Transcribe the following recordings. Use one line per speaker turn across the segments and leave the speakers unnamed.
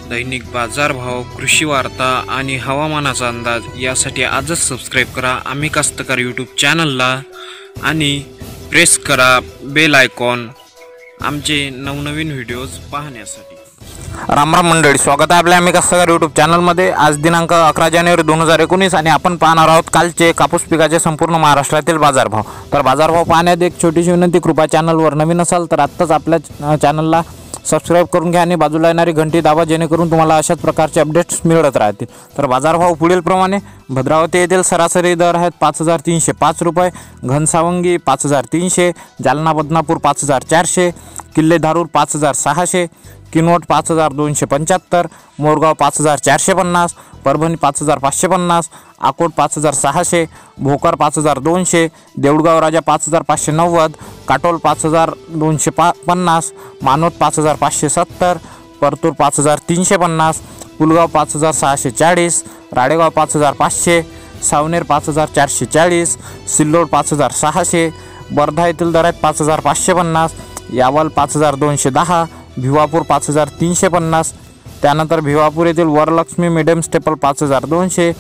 दैनिक बाजारभाव, कृषी वार्ता आणि हवामानाचा अंदाज यासाठी आजच सबस्क्राईब करा आम्ही कास्तकार यूट्यूब चॅनलला आणि प्रेस करा बेल आयकॉन आमचे नवनवीन व्हिडिओज पाहण्यासाठी।
रामराम मंडळी, स्वागत आहे आपल्या आम्ही कास्तकार यूट्यूब चॅनलमध्ये। आज दिनांक 11 जानेवारी 2019 आणि आपण पाहणार आहोत कालचे कापूस पिकाचे संपूर्ण महाराष्ट्रातील बाजारभाव। तर बाजारभाव पाहण्यात एक छोटीशी विनंती, कृपया चॅनलवर नवीन असाल तर आत्ताच आपल्या चॅनलला सबस्क्राईब करून घ्या आणि बाजूला येणारी घंटी दाबा, जेणेकरून तुम्हाला अशाच प्रकारचे अपडेट्स मिळत राहतील। तर बाजारभाव पुढील प्रमाणे भद्रावती येथील सरासरी दर आहेत 5305 रुपये, घनसावंगी 5300, जालना बदनापूर 5400, किल्ले धारूर 5600, किनवट 5275, मोरगाव 5450, परभणी 5550, अकोट 5600, भोकर 5200, देऊळगाव राजा 5590, काटोल 5250, मानोद 5570, परतूर 5350, पुलगाव 5640, राडेगाव 5500, सावनेर 5440, सिल्लोड 5600, वर्धा येथील दर आहेत 5550, यावल 5210, भिवापूर 5350, त्यानंतर भिवापूर येथील वरलक्ष्मी मिडियम स्टेपल 5200,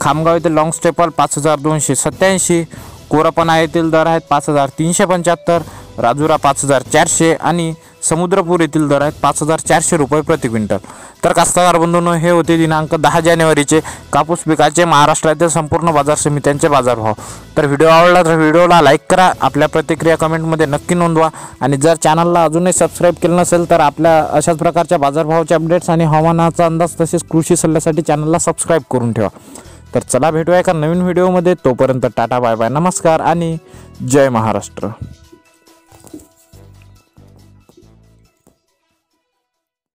खामगाव येथील लॉंग स्टेपल 5287, कोरपणा येथील दर आहेत 5375, राजुरा 5400 आणि समुद्रपूर येथील दर आहेत 5400 रुपये प्रति क्विंटल। तर कास्तकार बंधूंनो, हे होते दिनांक 10 जानेवारीचे कापूस पिकाचे महाराष्ट्रातील संपूर्ण बाजार समित्यांचे बाजारभाव। तर व्हिडिओ आवडला तर व्हिडिओला लाईक करा, आपल्या प्रतिक्रिया कमेंटमध्ये नक्की नोंदवा आणि जर चॅनलला अजूनही सबस्क्राईब केलं नसेल तर आपल्या अशाच प्रकारच्या बाजारभावाचे अपडेट्स आणि हवामानाचा अंदाज तसेच कृषी सल्ल्यासाठी चॅनलला सबस्क्राईब करून ठेवा। तर चला भेटूया एका नवीन व्हिडिओमध्ये, तोपर्यंत टाटा बाय बाय, नमस्कार आणि जय महाराष्ट्र।